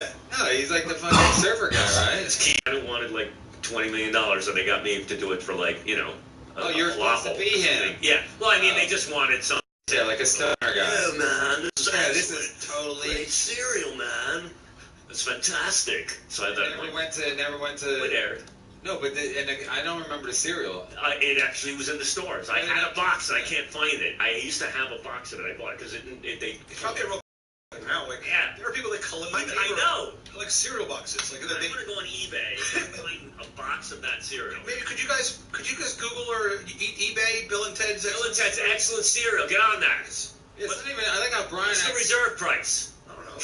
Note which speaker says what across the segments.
Speaker 1: No, he's like the fucking surfer guy, right?
Speaker 2: This kid wanted like $20 million, so they got me to do it for like,
Speaker 1: Oh, you're supposed to be him.
Speaker 2: Yeah. Well, I mean, they just wanted some.
Speaker 1: Yeah, like a stoner guy.
Speaker 2: Yeah, man.
Speaker 1: This is totally
Speaker 2: great cereal, man. It's fantastic. So I thought.
Speaker 1: Never went to.
Speaker 2: It aired.
Speaker 1: No, but I don't remember the cereal.
Speaker 2: It actually was in the stores. I had a box and I can't find it. I used to have a box of it. I bought it because they.
Speaker 3: Probably real now. Like,
Speaker 2: yeah,
Speaker 3: there are people that collect.
Speaker 2: I know.
Speaker 3: Like cereal boxes. Like
Speaker 2: I'm gonna go on eBay and find a box of that cereal.
Speaker 3: Maybe could you guys Google or eBay Bill and Ted's
Speaker 2: excellent cereal. Get on that.
Speaker 1: It's not even. I think how Brian.
Speaker 2: What's the reserve price?
Speaker 3: I don't know.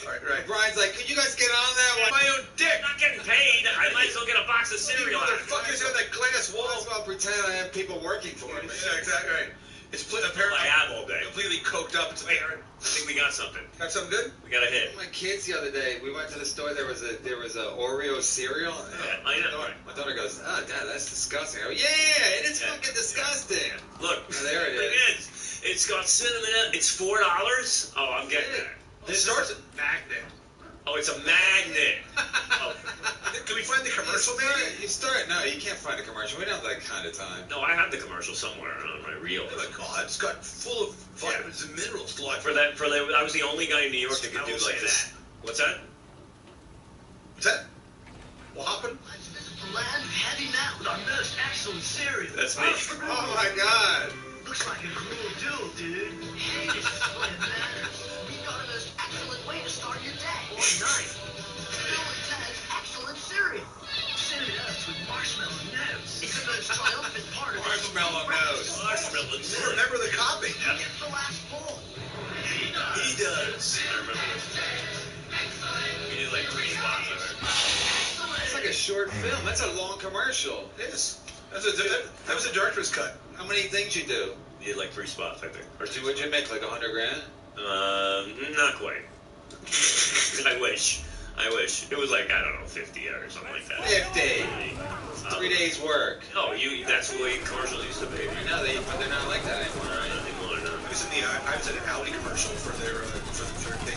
Speaker 3: Right.
Speaker 1: Brian's like, could you guys get on that one?
Speaker 3: My own dick.
Speaker 2: I'm not getting paid. I might as well get a box of cereal.
Speaker 3: Motherfuckers have that glass wall.
Speaker 1: Might as well pretend I have people working for me.
Speaker 3: Yeah, exactly right. It's apparently
Speaker 2: I have all day.
Speaker 3: Completely coked up. It's apparent.
Speaker 2: I think we got something.
Speaker 3: Got something good?
Speaker 2: We got a hit.
Speaker 1: My kids the other day, we went to the store. There was a Oreo cereal.
Speaker 2: Yeah, I know.
Speaker 1: My daughter goes, "Oh, Dad, that's disgusting." I go, "Yeah, it is fucking disgusting."
Speaker 2: Look,
Speaker 1: there it is.
Speaker 2: It's got cinnamon. It's $4. Oh, I'm getting that.
Speaker 3: This starts at magnet.
Speaker 2: Oh, it's a magnet. Oh.
Speaker 3: Can we find the commercial, maybe?
Speaker 1: No, you can't find a commercial. We don't have that kind of time.
Speaker 2: No, I have the commercial somewhere on my reel.
Speaker 3: Oh my God, it's got full of vitamins and minerals.
Speaker 2: For that, I was the only guy in New York that could do like this. What's that?
Speaker 3: What's that? What happened?
Speaker 4: This is the land of heavy metal with our most excellent cereal.
Speaker 2: That's me.
Speaker 1: Oh my God.
Speaker 4: Looks like a cool duel, dude. Hey, this is what it matters. We got a most excellent way to start your day or night. Bill and Ted's excellent cereal. Suited us with marshmallow nose. It's the most triumphant part of
Speaker 1: Marshmallow nose.
Speaker 2: Marshmallow nose.
Speaker 3: Remember the copy?
Speaker 4: Who gets the last pull?
Speaker 2: He does. I remember this. We did like 3 spots of it.
Speaker 1: It's like a short film. That's a long commercial.
Speaker 3: It is. That was a director's cut.
Speaker 1: How many things you do?
Speaker 2: You did like 3 spots, I think.
Speaker 1: Would you make like $100 grand?
Speaker 2: Not quite. I wish. It was like, I don't know, 50 or something like that.
Speaker 1: 50. 3 days work.
Speaker 2: Oh, that's the way commercials used to be.
Speaker 1: I know, but they're not like that anymore, right?
Speaker 3: I was in an Audi commercial for their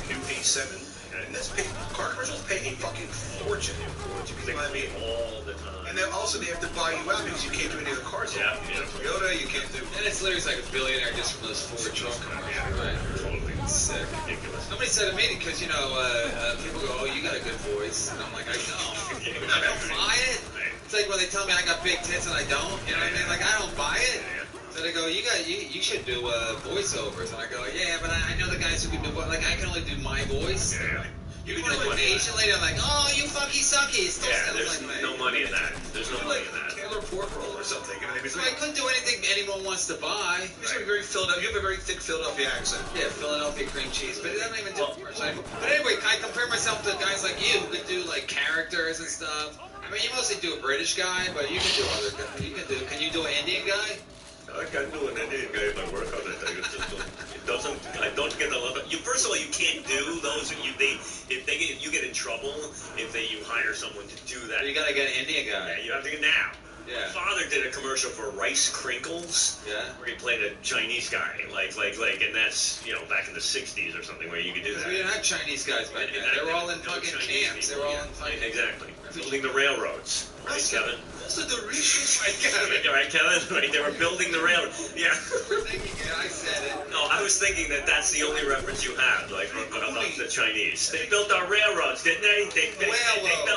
Speaker 3: new A7. And car commercials pay a fucking fortune.
Speaker 2: Because they come in all the time.
Speaker 3: And then also they have to buy you out because you can't do any of the cars.
Speaker 2: Yeah.
Speaker 3: Toyota, you can't do.
Speaker 1: And it's literally like a billionaire just from those Ford truck commercials, right?
Speaker 2: Totally
Speaker 1: sick.
Speaker 2: Ridiculous.
Speaker 1: Somebody said to me, because, people go, "Oh, you got a good voice." And I'm like, I don't. I don't buy it. It's like when they tell me I got big tits and I don't. You know what I mean? Like, I don't buy it. So they go, you should do voiceovers. And I go, yeah, but I know the guys who can do, like, I can only do my voice.
Speaker 2: Yeah.
Speaker 1: You can do an Asian lady, I'm like, "Oh, you fucky suckies."
Speaker 2: There's no money in that. There's no money in that.
Speaker 3: Taylor pork roll or something. You know what I mean?
Speaker 1: So I couldn't do anything anyone wants to buy.
Speaker 3: You have a very Philadelphia. You have a very thick Philadelphia accent.
Speaker 1: Yeah, Philadelphia cream cheese, but it doesn't even do much. But anyway, I compare myself to guys like you who could do like characters and stuff. I mean, you mostly do a British guy, but you can do other guys. Can you do an Indian guy?
Speaker 2: I can do an Indian guy if I work on it. I don't get a lot of. First of all, you can't do those. You get in trouble if you hire someone to do that.
Speaker 1: You gotta get an Indian guy.
Speaker 2: Yeah, you have to get now.
Speaker 1: Yeah.
Speaker 2: My father did a commercial for Rice Crinkles.
Speaker 1: Yeah.
Speaker 2: Where he played a Chinese guy, and that's back in the '60s or something where you could do that.
Speaker 1: We didn't have Chinese guys back then. They were all in fucking camps. They were all in fucking.
Speaker 2: Exactly. Building the railroads. Right, Kevin?
Speaker 3: Also, the reasons.
Speaker 2: Right, Kevin? Right, they were building the railroad. Yeah.
Speaker 1: I said it.
Speaker 2: No, I was thinking that's the only reference you have, like, about the Chinese. They built our railroads, didn't they? They built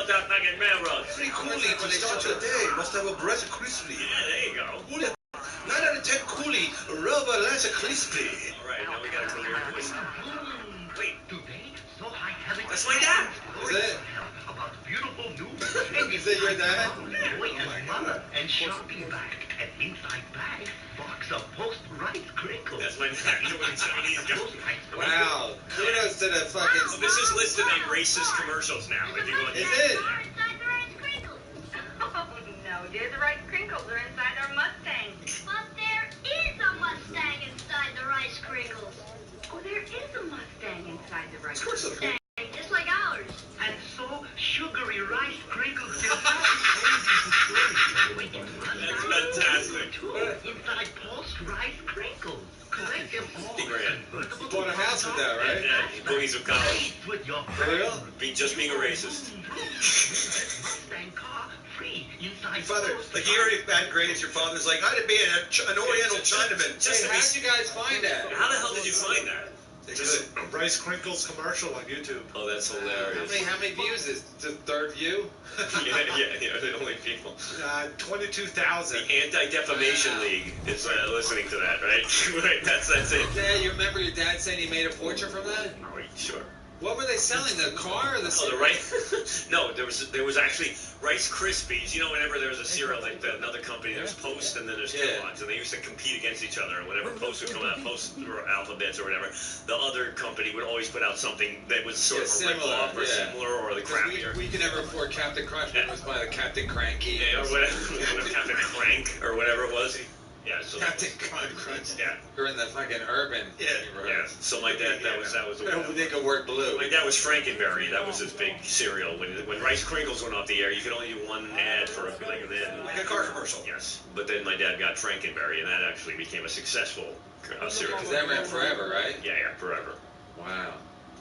Speaker 2: our fucking railroads.
Speaker 3: Pretty coolie to start your day. Must have a breath of crispy.
Speaker 2: Yeah, there you go.
Speaker 3: 9 out of 10 coolie. Rubber, that's a crispy.
Speaker 2: All right, now we got to clear your voice. Wait.
Speaker 4: That's
Speaker 2: my dad.
Speaker 1: Is it?
Speaker 4: About beautiful new
Speaker 1: Is it your dad?
Speaker 4: boy and mother and shopping bag and inside bag box of post-rice crinkles.
Speaker 2: That's my dad. You know what a Chinese guy.
Speaker 1: Wow. Kudos to the fucking.
Speaker 2: Well, this is listed on racist commercials now. If you go
Speaker 1: Is it?
Speaker 5: Inside the rice crinkles. Oh, no, dear, the rice crinkles are inside our Mustang. But there is a Mustang inside the rice crinkles. Oh, there is a Mustang inside the rice crinkles.
Speaker 3: Of course there is.
Speaker 5: Just like ours.
Speaker 4: And so sugary rice crinkles
Speaker 2: That's fantastic.
Speaker 4: inside post rice crinkles. Collect them all.
Speaker 1: You bought a house Boogies with that, right?
Speaker 2: Yeah, boogies with college.
Speaker 4: With your
Speaker 1: For real?
Speaker 2: Just being a racist.
Speaker 4: Mustang car free inside.
Speaker 3: Your father, like you already bad grades. Your father's like, I'd be an Oriental Chinaman.
Speaker 1: Hey, how'd you guys find that?
Speaker 2: How the hell did you find that?
Speaker 6: Just a Rice Crinkles commercial on YouTube.
Speaker 2: Oh, that's hilarious.
Speaker 1: How many views is the third view?
Speaker 2: yeah, the only people.
Speaker 6: 22,000.
Speaker 2: The Anti-Defamation League is listening to that, right? Right, that's it.
Speaker 1: Yeah, you remember your dad saying he made a fortune from that?
Speaker 2: Oh, sure.
Speaker 1: What were they selling? The car or the
Speaker 2: Oh, the rice? No, there was actually Rice Krispies. You know, whenever there was a cereal like another company, there's Post and then there's Kellogg's, and they used to compete against each other. And whenever Post would come out, Post or Alphabets or whatever, the other company would always put out something that was sort of a rip-off or similar or the crappier.
Speaker 1: We could never afford Captain Crunch. We must buy the Captain Cranky.
Speaker 2: Yeah, or whatever, Captain Crank or whatever it was. Yeah, so
Speaker 1: Captain Crunch.
Speaker 2: Yeah.
Speaker 1: We're in the fucking urban neighborhood.
Speaker 2: Yeah. So my dad, that was the way.
Speaker 1: They could work blue.
Speaker 2: My dad was Frankenberry. That was his big cereal. When Rice Krinkles went off the air, you could only do one ad for like
Speaker 3: a car commercial.
Speaker 2: Yes, but then my dad got Frankenberry, and that actually became a successful cereal.
Speaker 1: Because that ran forever, right?
Speaker 2: Yeah, forever.
Speaker 1: Wow.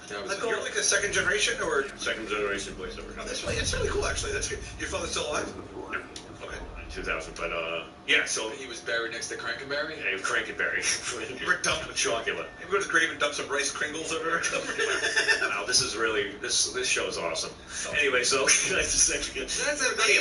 Speaker 1: That was
Speaker 3: You're like a second generation or
Speaker 2: second generation voiceover.
Speaker 3: Oh, that's really, it's really cool actually. That's good. Your father's still alive?
Speaker 2: Yeah.
Speaker 3: Okay.
Speaker 2: 2000, but yeah. So
Speaker 1: he was buried next to Crankenberry.
Speaker 2: Yeah, Crankenberry.
Speaker 3: We're dumping
Speaker 2: Chocula.
Speaker 3: You go to the grave and dump some Rice Kringles over there.
Speaker 2: Wow, this is really this show is awesome. Anyway, so
Speaker 1: That's amazing.
Speaker 2: your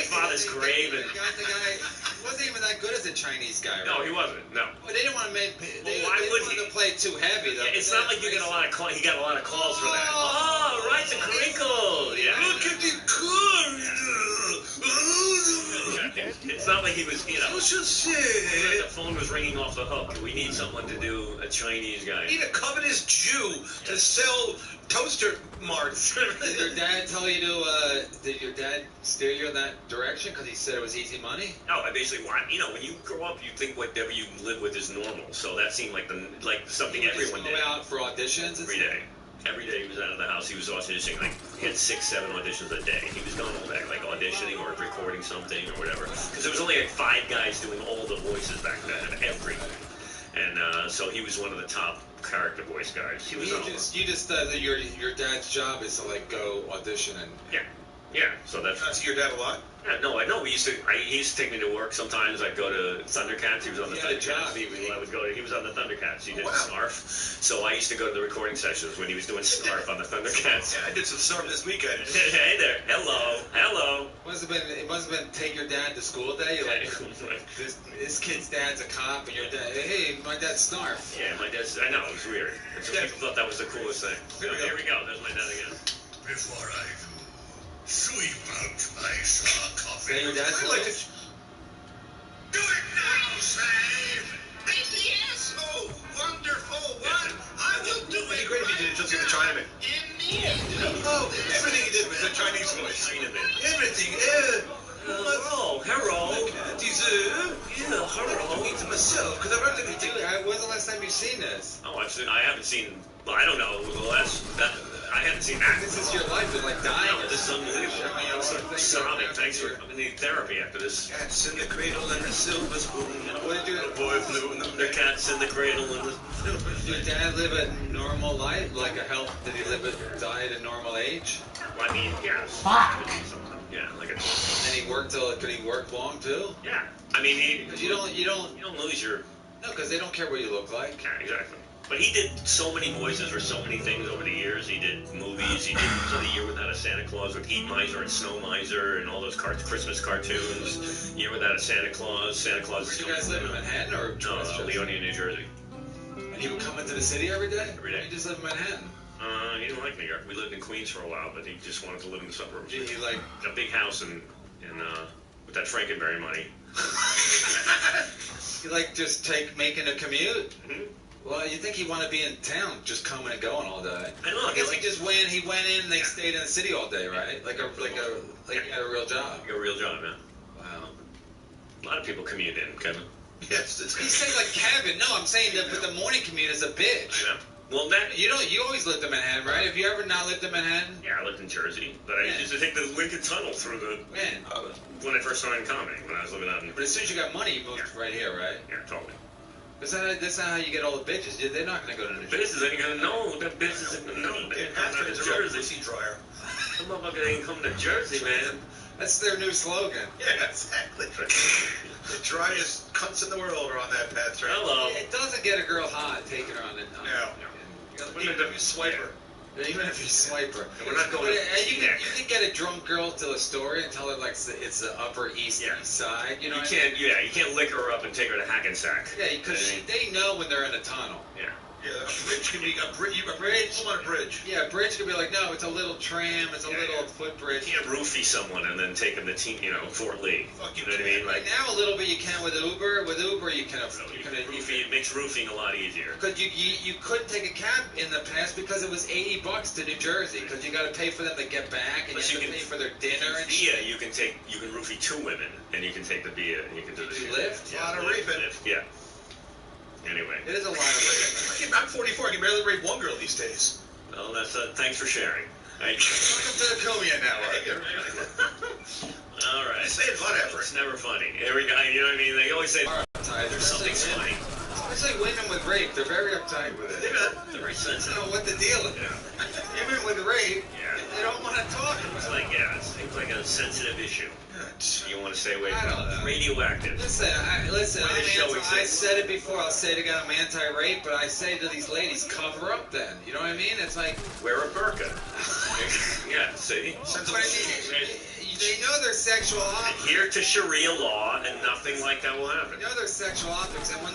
Speaker 2: father's grave and
Speaker 1: the guy wasn't even that good as a Chinese guy. Right?
Speaker 2: no, he wasn't. No.
Speaker 1: Well, they didn't want to make. They
Speaker 2: why
Speaker 1: didn't
Speaker 2: would
Speaker 1: want
Speaker 2: he?
Speaker 1: to play too heavy though.
Speaker 2: Yeah, it's not like you get a lot of he got a lot of calls for that. Oh, Rice and Crinkle. Yeah.
Speaker 3: Look at the car.
Speaker 2: It's not like he was,
Speaker 3: What's your say?
Speaker 2: the phone was ringing off the hook. We need someone to do a Chinese guy.
Speaker 3: We need a covetous Jew to sell toaster marks.
Speaker 1: Did your dad tell you to? Did your dad steer you in that direction because he said it was easy money?
Speaker 2: No, I basically want. When you grow up, you think whatever you live with is normal. So that seemed like something everyone did.
Speaker 1: Go out for auditions
Speaker 2: Every day. Every day he was out of the house, he was auditioning. Like, he had 6-7 auditions a day. He was doing all that, like auditioning or recording something or whatever. Because there was only like 5 guys doing all the voices back then, and so he was one of the top character voice guys. He was
Speaker 1: you just your dad's job is to like go audition and
Speaker 2: yeah. So that's.
Speaker 3: I see your dad a lot.
Speaker 2: Yeah, no, I know. He used to take me to work. Sometimes I'd go to Thundercats. He was on the Thundercats. He was on the Thundercats. He did Snarf. So I used to go to the recording sessions when he was doing Snarf on the Thundercats.
Speaker 3: Yeah, I did some Snarf this weekend.
Speaker 2: Hey there. Hello.
Speaker 1: It must have been take your dad to school day. You're like, this kid's dad's a cop, and your dad, hey, my dad's Snarf.
Speaker 2: Yeah, my dad's. I know, it was weird. And so people thought that was the coolest thing. So here we go. There's my dad again.
Speaker 7: Before I do, sweep out my straw coffee.
Speaker 1: Your dad's
Speaker 3: I like to.
Speaker 7: Do it now, Slave! Yes! Oh, wonderful one! I will do
Speaker 3: It'd be
Speaker 7: it.
Speaker 3: great if you did it just like a Chinaman.
Speaker 7: In the end.
Speaker 3: Oh, everything he did was a Chinese voice.
Speaker 2: Chinaman.
Speaker 3: Everything.
Speaker 2: Hello.
Speaker 3: Yeah, I'll eat to myself because I really think.
Speaker 1: When's the last time you've seen this?
Speaker 2: Oh, I haven't seen. Well, I don't know. I haven't seen that.
Speaker 1: This is your life. You're like dying.
Speaker 2: No, this is unbelievable. I'm sobbing. Thanks for. I'm gonna need therapy after this.
Speaker 3: Cats in the cradle and a silver spoon.
Speaker 1: What did you?
Speaker 3: A boy flew in the
Speaker 2: The cats in the cradle and the.
Speaker 1: Did your dad live a normal life, like a health? Did he die at a normal age?
Speaker 2: Well, I mean, yeah.
Speaker 8: Fuck.
Speaker 2: Yeah, like a.
Speaker 1: And he worked till. Could he work long too?
Speaker 2: Yeah. I mean,
Speaker 1: Because you don't
Speaker 2: lose your.
Speaker 1: No, because they don't care what you look like.
Speaker 2: Yeah, exactly. But he did so many voices for so many things over the years. He did movies. He did The Year Without a Santa Claus with Heat Miser and Snow Miser and all those Christmas cartoons. Year Without a Santa Claus. Santa Claus.
Speaker 1: Where did you guys live in Manhattan or
Speaker 2: No, Leonia, New Jersey.
Speaker 1: And he would come into the city every day?
Speaker 2: Every day.
Speaker 1: He just lived in Manhattan.
Speaker 2: He didn't like New York. We lived in Queens for a while, but he just wanted to live in the suburbs.
Speaker 1: He like
Speaker 2: a big house and with that Frankenberry money.
Speaker 1: he like just making a commute.
Speaker 2: Mm-hmm.
Speaker 1: Well, you think he'd want to be in town, just coming and going all day?
Speaker 2: I know.
Speaker 1: I guess he just went in and they stayed in the city all day, right? Like he had a real job.
Speaker 2: Like a real job, yeah.
Speaker 1: Wow.
Speaker 2: A lot of people commute in, Kevin.
Speaker 3: Yes, it's
Speaker 1: He said like Kevin. No, I'm saying that, but the morning commute is a bitch.
Speaker 2: Yeah. Well, that
Speaker 1: You always lived in Manhattan, right? Have you ever not lived in Manhattan?
Speaker 2: yeah, I lived in Jersey, but I
Speaker 1: Yeah.
Speaker 2: used to take the Lincoln Tunnel through the
Speaker 1: Man.
Speaker 2: when I first started in comedy when I was living out in
Speaker 1: But as soon as you got money, you moved right here, right?
Speaker 2: yeah, totally.
Speaker 1: That's not how you get all the bitches. They're not gonna go to New Jersey.
Speaker 2: Business ain't gonna know. That business ain't gonna know. They ain't coming to Jersey.
Speaker 3: Pussy dryer.
Speaker 2: Some motherfucker ain't coming to Jersey, man.
Speaker 1: That's their new slogan.
Speaker 3: Yeah, exactly. The driest cunts in the world are on that path, right?
Speaker 2: Hello.
Speaker 1: It doesn't get a girl hot taking her on it.
Speaker 3: No. Even if you swipe her.
Speaker 1: Even if you swipe her.
Speaker 2: And we're not going
Speaker 1: you can get a drunk girl to a story and tell her like it's the Upper East Side. You know.
Speaker 2: You can't. Yeah, you can't lick her up and take her to Hackensack.
Speaker 1: Yeah, because they know when they're in a tunnel.
Speaker 2: Yeah.
Speaker 3: Yeah, a bridge can be a bridge. A bridge. Hold on, a bridge.
Speaker 1: Yeah, a bridge could be like, no, it's a little tram, it's a little footbridge.
Speaker 2: You can't roofie someone and then take them to Fort Lee.
Speaker 3: Fuck
Speaker 2: you know what I mean?
Speaker 1: Right now, a little bit you can with Uber. With Uber, you can.
Speaker 2: Roofie, it makes roofing a lot easier.
Speaker 1: Because you couldn't take a cab in the past because it was $80 to New Jersey because you got to pay for them to get back and you have to pay for their dinner and
Speaker 2: shit. You can roofie 2 women and you can take the Bia and you can do the
Speaker 1: lift.
Speaker 3: A lot of raping.
Speaker 2: Yeah. Anyway.
Speaker 1: It is a lot of raping.
Speaker 3: I'm 44. I can barely rape one girl these days.
Speaker 2: Well, that's thanks for sharing.
Speaker 1: Welcome to the Kumia Network.
Speaker 2: All right.
Speaker 3: Say it, whatever.
Speaker 2: It's never funny. You know what I mean? They always say there's something funny.
Speaker 1: Especially women with rape, they're very uptight with it.
Speaker 2: They're very sensitive.
Speaker 1: I don't know what the deal is. Women with rape, they don't want to talk about it.
Speaker 2: It's like, it seems like a sensitive issue. You want to stay away
Speaker 1: I
Speaker 2: from
Speaker 1: don't know.
Speaker 2: radioactive.
Speaker 1: Listen, I said it before, I'll say it again, I'm anti-rape, but I say to these ladies, cover up then. You know what I mean? It's like...
Speaker 2: Wear a burqa. Yeah, see?
Speaker 1: They know they're sexual objects.
Speaker 2: Adhere to Sharia law, and nothing like that will happen.
Speaker 1: They know they're sexual objects, and when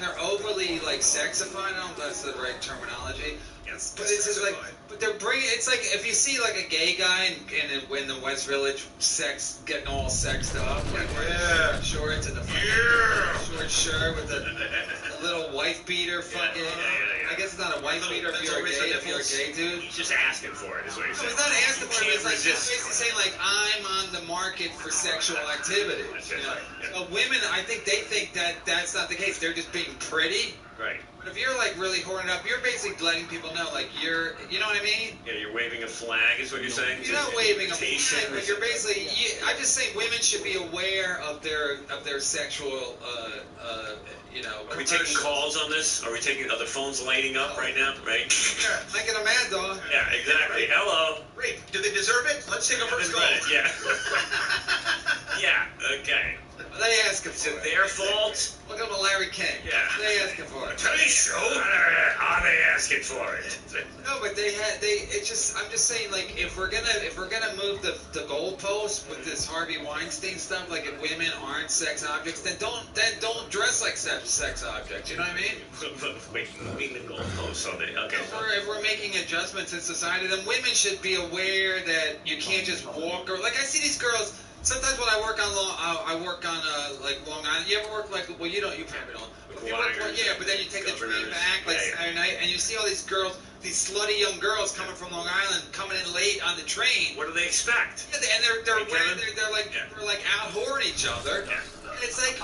Speaker 1: they're overly like sexified, I don't know if that's the right terminology.
Speaker 2: Yes.
Speaker 1: But it's just like, but they're bringing. It's like if you see like a gay guy in the West Village, getting all sexed up, like wearing shorts and the short shirt with the little wife beater, fucking. I guess it's not a wife beater if you're a gay dude.
Speaker 2: He's just asking for it, is what you're saying.
Speaker 1: He's not asking for it. It's like he's basically saying like I'm on the market for sexual activity. You know? Women, I think they think that that's not the case. They're just being pretty.
Speaker 2: Right.
Speaker 1: But if you're like really horned up, you're basically letting people know like you know what I mean?
Speaker 2: Yeah, you're waving a flag, is what you're saying.
Speaker 1: You're not waving a flag, but you're basically. I'm just saying women should be aware of their sexual.
Speaker 2: Are we taking calls on this? Are the phones lighting up right now? Right?
Speaker 1: Yeah, making a mad dog.
Speaker 2: Yeah, exactly. Hello.
Speaker 3: Rape. Do they deserve it? Let's take a first call.
Speaker 2: Yeah. Yeah. Okay.
Speaker 1: They ask him
Speaker 2: Is
Speaker 1: for
Speaker 2: it
Speaker 1: it.
Speaker 2: their fault?
Speaker 1: Look at Larry King.
Speaker 2: Yeah.
Speaker 1: They ask him for it.
Speaker 2: Today's show? Are they asking for it?
Speaker 1: No, but I'm just saying like if we're gonna move the goalpost with this Harvey Weinstein stuff, like if women aren't sex objects, then don't dress like sex objects. You know what I mean?
Speaker 2: Wait, moving the goalposts on it. Okay.
Speaker 1: If we're making adjustments in society, then women should be aware that you can't just walk or like I see these girls. Sometimes when I work on like Long Island. You ever work like you probably don't. But then you take the train back like Saturday night, and you see all these girls, these slutty young girls coming from Long Island, coming in late on the train.
Speaker 2: What do they expect?
Speaker 1: Yeah, and they're like out whoring each other. Yeah. And it's like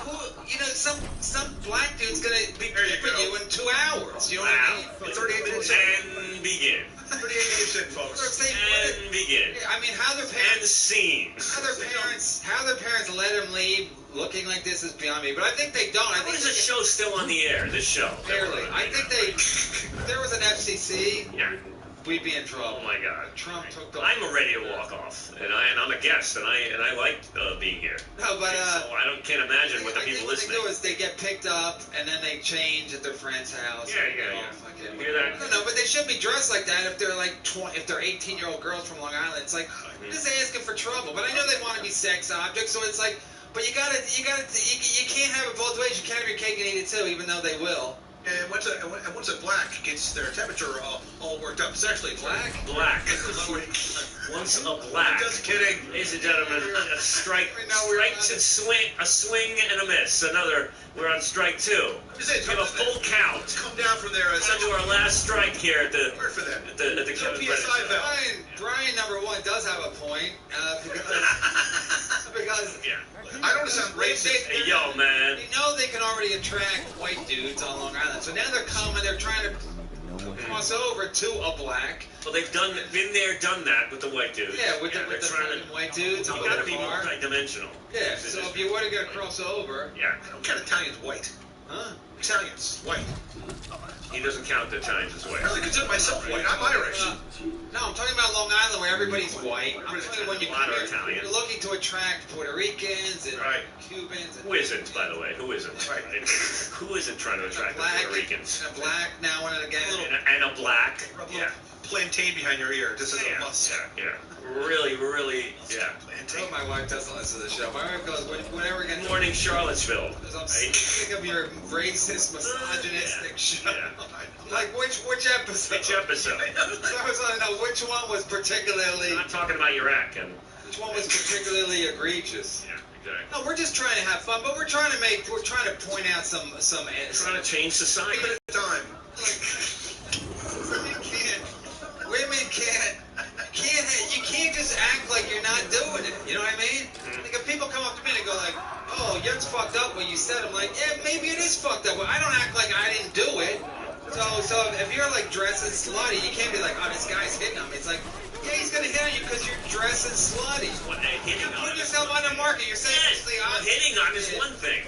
Speaker 1: some black dude's gonna be raping you in 2 hours. You know what I mean?
Speaker 3: 38 minutes
Speaker 2: and begin.
Speaker 3: 38 minutes in, folks.
Speaker 2: And begin.
Speaker 1: I mean, how their parents.
Speaker 2: And scene.
Speaker 1: How their parents let him leave looking like this is beyond me. But I think they don't. I think
Speaker 2: is the show still on the air? This show.
Speaker 1: Barely. I think if there was an FCC.
Speaker 2: Yeah.
Speaker 1: We'd be in trouble.
Speaker 2: Oh my God!
Speaker 1: Trump took the.
Speaker 2: I'm ready to walk off, and I'm a guest, and I like being here.
Speaker 1: No, but
Speaker 2: so can't imagine what the people listening.
Speaker 1: What they do is they get picked up, and then they change at their friend's house.
Speaker 2: Yeah.
Speaker 1: You
Speaker 2: hear that?
Speaker 1: No, but they shouldn't be dressed like that if they're like if they're 18-year-old girls from Long Island. It's like just asking for trouble. But I know they want to be sex objects, so it's like, but you can't have it both ways. You can't have your cake and eat it too, even though they will.
Speaker 3: And once a black gets their temperature all worked up sexually,
Speaker 2: black. Once a black.
Speaker 3: Just kidding.
Speaker 2: Ladies and gentlemen, a strike. A swing and a miss. We're on strike 2.
Speaker 3: We have
Speaker 2: a full count.
Speaker 3: Come down from there.
Speaker 2: Come to our last strike here at the
Speaker 3: Kevin Brennan show.
Speaker 1: Brian number 1 does have a point because I don't sound racist.
Speaker 2: Hey, yo, man.
Speaker 1: They know they can already attract white dudes on Long Island, so now they're trying to cross over to a black.
Speaker 2: Well, they've been there, done that with the white dudes.
Speaker 1: Yeah, with the white dudes.
Speaker 2: You gotta be multi-dimensional.
Speaker 1: Yeah, so if you were to get a crossover.
Speaker 2: Yeah.
Speaker 3: I don't count Italians white.
Speaker 1: Huh?
Speaker 3: Italians, white.
Speaker 2: He doesn't count the Italians as
Speaker 3: I
Speaker 2: white.
Speaker 3: really consider myself white. I'm Irish.
Speaker 1: No, I'm talking about Long Island where everybody's white. I'm talking when you
Speaker 2: A lot
Speaker 1: come
Speaker 2: are
Speaker 1: here,
Speaker 2: Italian.
Speaker 1: you're looking to attract Puerto Ricans and
Speaker 2: Right.
Speaker 1: Cubans. And
Speaker 2: Who isn't, by the way? Who isn't?
Speaker 3: Right.
Speaker 2: Who isn't trying to attract the Puerto Ricans?
Speaker 1: And a black now and again.
Speaker 2: And a black.
Speaker 3: Rub a
Speaker 2: Yeah.
Speaker 3: little plantain behind your ear. This is a must.
Speaker 2: Yeah. Really, yeah.
Speaker 1: I hope my wife doesn't listen to the show. My wife goes, whenever we get
Speaker 2: Good morning, Charlottesville.
Speaker 1: Because I'm
Speaker 2: Right?
Speaker 1: sick of your racist, misogynistic show.
Speaker 2: Yeah.
Speaker 1: Like, which episode?
Speaker 2: Which episode?
Speaker 1: So I was want to know which one was particularly,
Speaker 2: I'm not talking about Iraq and.
Speaker 1: which one was particularly egregious.
Speaker 2: Yeah, exactly.
Speaker 1: No, we're just trying to have fun, but we're trying to point out some
Speaker 2: Trying to change society.
Speaker 3: At a time.
Speaker 1: Women can't, you can't just act like you're not doing it. You know what I mean? Like if people come up to me and they go like, oh, that's fucked up what you said. I'm like, yeah, maybe it is fucked up. But I don't act like I didn't do it. So if you're like dressing slutty, you can't be like, oh, this guy's hitting him. It's like, yeah, he's gonna hit on you because you're dressing slutty.
Speaker 2: What, hitting
Speaker 1: You're
Speaker 2: on
Speaker 1: putting
Speaker 2: him.
Speaker 1: yourself on the market. You're saying
Speaker 2: Yes,
Speaker 1: it's the
Speaker 2: well,
Speaker 1: odds.
Speaker 2: hitting on is one thing.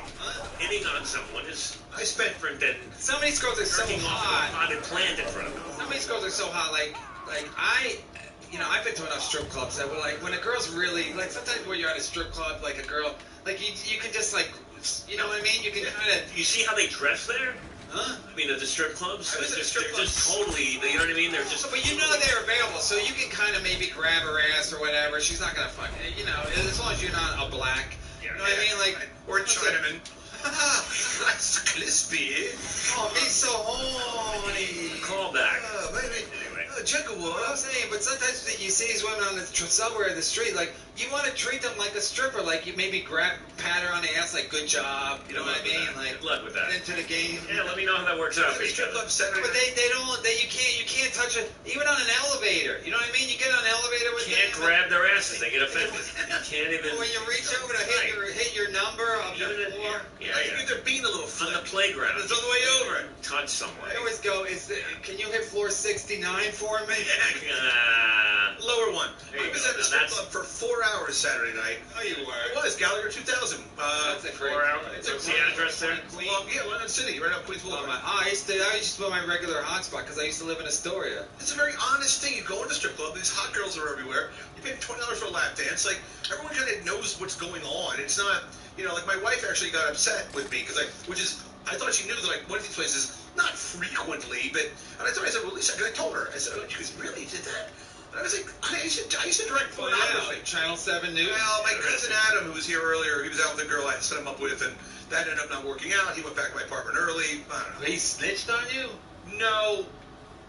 Speaker 2: Hitting on someone is different than
Speaker 1: Some of these girls are so
Speaker 2: jerking off
Speaker 1: hot.
Speaker 2: a potted plant in front of them.
Speaker 1: Some of these girls are so hot. Like I've been to enough strip clubs that were like when a girl's really like sometimes when you're at a strip club, like a girl, like you can just like, you know what I mean? You can kind of.
Speaker 2: You see how they dress there?
Speaker 1: Huh?
Speaker 2: I mean, at the strip clubs,
Speaker 3: I was
Speaker 2: they're
Speaker 3: at strip
Speaker 2: just totally, you know what I mean? They're just.
Speaker 1: But you know they're available, so you can kind of maybe grab her ass or whatever. She's not gonna fuck you know, as long as you're not a black. You know what I mean? Like
Speaker 3: Or a Chinaman. That's crispy.
Speaker 1: Oh, me so horny.
Speaker 2: Call back.
Speaker 3: Baby.
Speaker 2: Anyway.
Speaker 1: What I'm saying, but sometimes you see these women on the somewhere in the street, like you want to treat them like a stripper, like you maybe pat her on the ass, like good job, you know what I mean? Like
Speaker 2: Good luck with that.
Speaker 1: into the game.
Speaker 2: Yeah, let me know how that works out for you.
Speaker 3: Strip club Saturday
Speaker 1: But you can't touch it even on an elevator. You know what I mean? You get on an elevator with
Speaker 2: Can't
Speaker 1: them.
Speaker 2: grab their asses. They get offended. You can't even.
Speaker 1: When you reach over to hit your number of the floor.
Speaker 2: Yeah.
Speaker 3: They're being a little
Speaker 2: On
Speaker 3: flip.
Speaker 2: the playground.
Speaker 3: It's on the way over.
Speaker 2: Touch someone.
Speaker 1: I always go, can you hit floor 69 for me?
Speaker 3: Lower one.
Speaker 2: There you
Speaker 3: I was
Speaker 2: go.
Speaker 3: at the
Speaker 2: Now
Speaker 3: strip
Speaker 2: that's-
Speaker 3: club for 4 hours Saturday night.
Speaker 1: Oh, you
Speaker 3: It
Speaker 1: were.
Speaker 3: was Gallagher 2000.
Speaker 1: That's a great.
Speaker 2: 4 hours.
Speaker 1: It's a
Speaker 2: What's the
Speaker 1: great-
Speaker 2: address there?
Speaker 3: London City, right up Queens
Speaker 1: Oh,
Speaker 3: Boulevard.
Speaker 1: I used to put my regular hotspot because I used to live in Astoria.
Speaker 3: It's a very honest thing. You go into a strip club, these hot girls are everywhere. You pay $20 for a lap dance. Like, everyone kind of knows what's going on. It's not, like my wife actually got upset with me because I thought she knew that I went to these places, not frequently, but, and I said, well, Lisa, I told her, I said, oh, she goes, really, you did that? And I was like, I used to direct pornography.
Speaker 1: Channel 7 News.
Speaker 3: Well, my cousin Adam, who was here earlier, he was out with a girl I set him up with, and that ended up not working out. He went back to my apartment early. I don't know.
Speaker 1: He snitched on you?
Speaker 3: No,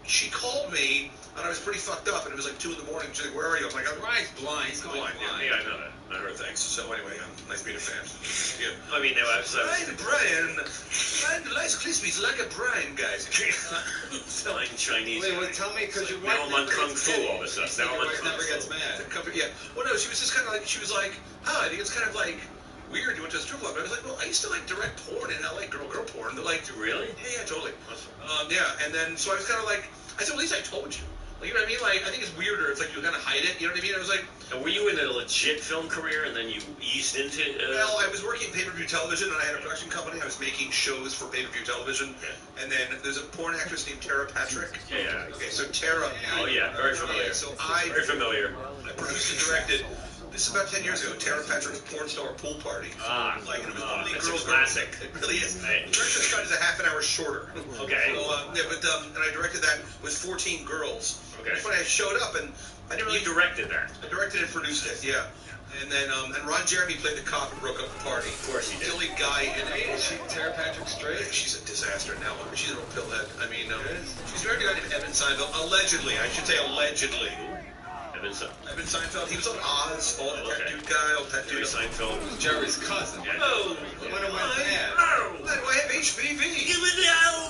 Speaker 3: she called me, and I was pretty fucked up, and it was like 2 in the morning. She's like, where are you? I'm like, I'm
Speaker 1: Ryan's blind. He's going blind.
Speaker 2: Yeah, I know that.
Speaker 3: I heard things. So anyway, nice being a fan. Yeah.
Speaker 2: I mean, no, I was.
Speaker 3: Brian likes crispies like a Brian, guys.
Speaker 2: Selling Chinese.
Speaker 1: Wait, tell me, because your wife
Speaker 2: Now I'm on Kung Fu all of a sudden. Now I'm on
Speaker 1: wife
Speaker 2: Kung
Speaker 1: never
Speaker 2: Fu.
Speaker 1: gets mad.
Speaker 3: Yeah. Well, no, she was just kind of like, I think it's kind of like weird. You went to a strip club. I was like, well, I used to like direct porn, and I like girl porn. They're like,
Speaker 2: Really?
Speaker 3: yeah, totally.
Speaker 2: Awesome.
Speaker 3: Yeah, and then so I was kind of like, I said, well, at least I told you. Like, you know what I mean? Like, I think it's weirder. It's like you kind of hide it. You know what I mean? I was like,
Speaker 2: And were you in a legit film career and then you eased into?
Speaker 3: well, I was working in pay-per-view television, and I had a production company. I was making shows for pay-per-view television.
Speaker 2: Yeah.
Speaker 3: And then there's a porn actress named Tara Patrick.
Speaker 2: Yeah.
Speaker 3: Okay, so Tara.
Speaker 2: Oh yeah, very familiar.
Speaker 3: So
Speaker 2: Very familiar.
Speaker 3: I produced and directed. This is about 10 years ago. Tara Patrick's Porn Star Pool Party. Like, it was only
Speaker 2: that's a
Speaker 3: girls.
Speaker 2: classic.
Speaker 3: It really is.
Speaker 2: Right.
Speaker 3: The director's cut is a half an hour shorter.
Speaker 2: Okay.
Speaker 3: So, and I directed that with 14 girls.
Speaker 2: Okay.
Speaker 3: It's funny, I showed up and I didn't really.
Speaker 2: You directed that.
Speaker 3: I directed and produced it, yeah. And then and Ron Jeremy played the cop who broke up the party.
Speaker 2: Of course he
Speaker 3: The
Speaker 2: did.
Speaker 3: only guy in it.
Speaker 1: Is she Tara Patrick straight?
Speaker 3: She's a disaster now. She's an old pillhead. I mean, she's married to a guy named Evan Seinfeld. Allegedly, I should say allegedly. Evan Seinfeld. He was on Oz. All the tattooed guy. All
Speaker 2: Jerry
Speaker 3: tattooed.
Speaker 2: Seinfeld.
Speaker 1: Jerry's cousin.
Speaker 2: Yeah.
Speaker 3: Oh,
Speaker 1: When it went bad.
Speaker 3: why do I have HPV?
Speaker 2: Give it out.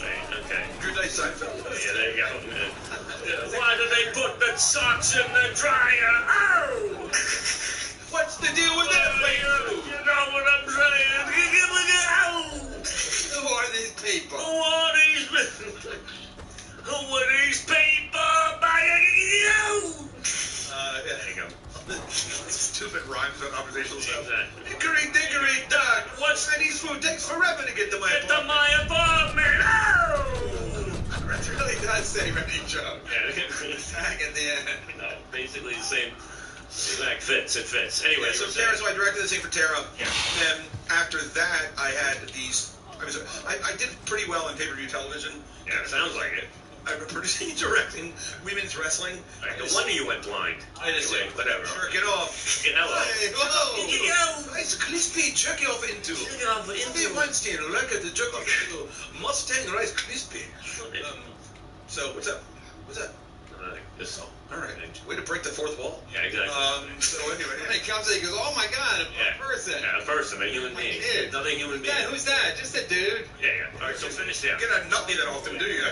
Speaker 2: Right, okay.
Speaker 3: Drew Dice Seinfeld.
Speaker 2: Yeah, there you go. Why do they put the socks in the dryer? Oh!
Speaker 3: What's the deal with that for you?
Speaker 2: You know what I'm saying? Give it out.
Speaker 1: Who are these people?
Speaker 2: Who are these people? Who are these people buying you?
Speaker 3: Yeah.
Speaker 2: There you go.
Speaker 3: Stupid rhymes on conversational stuff.
Speaker 2: Exactly.
Speaker 3: Hickory dickory dock. What's Chinese food? Takes forever to get to my
Speaker 2: Get to
Speaker 3: apartment.
Speaker 2: my apartment!
Speaker 1: It really does say Ready Joe.
Speaker 2: Yeah.
Speaker 1: Tag at the end.
Speaker 2: No, basically the same. It fits. Anyway,
Speaker 3: Yeah, so I directed this thing for Tara. And after that, I had these. I did pretty well on pay-per-view television.
Speaker 2: Yeah, it sounds like it.
Speaker 3: I've been producing and directing women's wrestling.
Speaker 2: No wonder you went blind. Anyway, whatever.
Speaker 3: Jerk it off.
Speaker 2: Hello.
Speaker 3: Hey, whoa. Nice crispy jerk off into. They Weinstein record the jerk off into Mustang Rice Crispy. So what's up? What's up?
Speaker 2: This.
Speaker 3: All right. Way to break the fourth wall.
Speaker 2: Yeah, exactly.
Speaker 3: So anyway.
Speaker 1: He comes in, he goes, oh my God, a person.
Speaker 2: Yeah, a person, a human being.
Speaker 1: Kid.
Speaker 2: Another human being.
Speaker 1: Yeah, who's that? Just a dude.
Speaker 2: Yeah. All right, so finish there.
Speaker 3: You get a Nutley that often, do you?